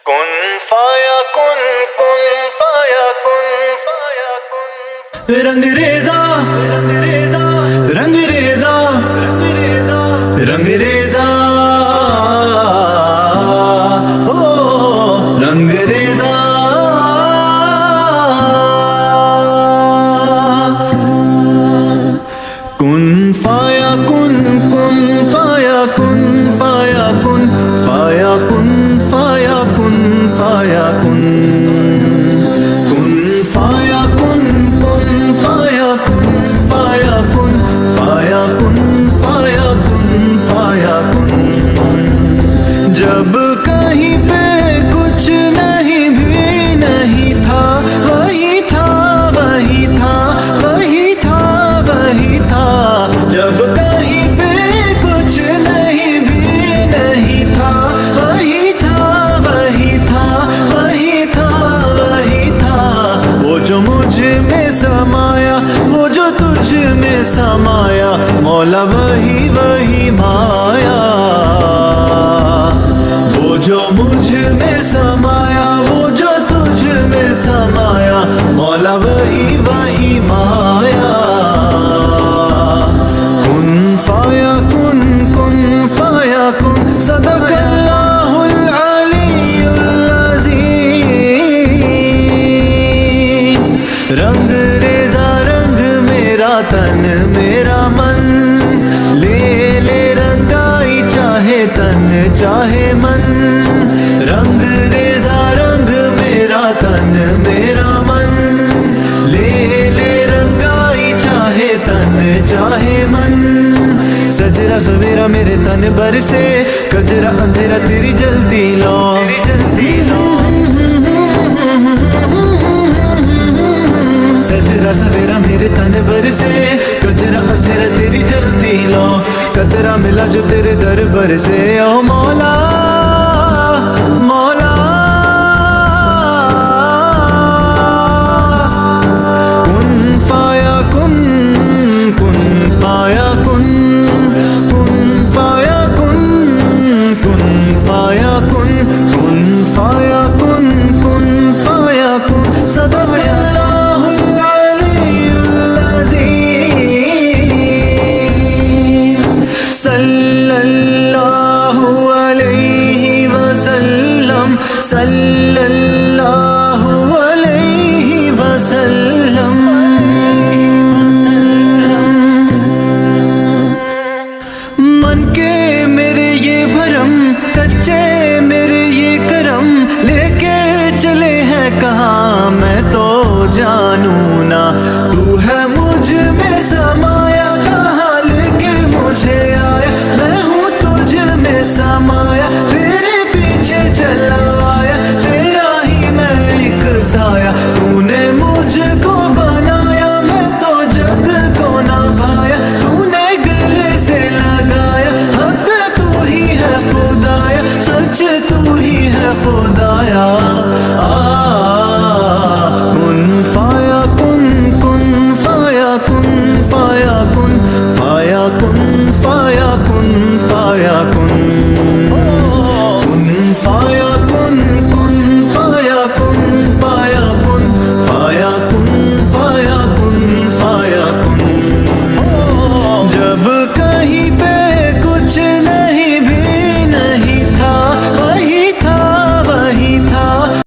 کن فایا کن کن فایا کن فایا کن. رنگ ریزا رنگ ریزا رنگ ریزا رنگ ریزا رنگ ریزا او رنگ ریزا. کن فایا کن کن فایا کن فایا کن فایا کن فایا کن فایا کن. کن فایا کن کن فایا کن فایا کن فایا کن فایا کن فایا کن. جب کہیں پہ کچھ نہیں بھی نہیں تھا وہی تھا وہی تھا وہی تھا وہی تھا. جب کہیں پہ کچھ نہیں بھی نہیں تھا وہی تھا وہی تھا وہی تھا وہی تھا. وہ جو مجھ میں سمایا وہ جو تجھ میں سمایا مولا وہی وہی مایا. وہ جو مجھ میں سمایا وہ جو تجھ میں سمایا مولا وہی وہی مایا. کن فایا کن کن فایا کن. صدق اللہ العلی العظیم. رنگ ریزا رنگ میرا تن میرا من لے لے رنگائی چاہے تن چاہے من. رنگ ریزا رنگ میرا تن میرا من لے لے رنگائی چاہے تن چاہے من. سجرا سویرا میرے تن بر سے کجرا اندھیرا تیری جلدی لو سجرا سویرا میرے تن بر سے کجرا اندھیرا تیری جلدی لو. قطرہ ملا جو تیرے دربر سے او مولا مولا. کن فایا کن کن فایا کن کن فایا کن کن فایا کن کن فایا کن کن فایا کن. صدق اللہ العلی العظیم. صلی اللہ علیہ وسلم صلی اللہ علیہ وسلم. من کے میرے یہ بھرم کچے میرے یہ کرم لے کے چلے ہیں کہاں میں تو جانوں نا. تو ہے مجھ میں سمایا کہاں لے کے مجھے آیا. میں ہوں تجھ میں سمایا تیرے پیچھے چلا آیا. تیرا ہی میں ایک سایہ. تو نے مجھ کو بنایا میں تو جگ کو نہ بھایا. تو نے گلے سے لگایا حق تو ہی ہے خدایا. سچ تو ہی ہے خدایا.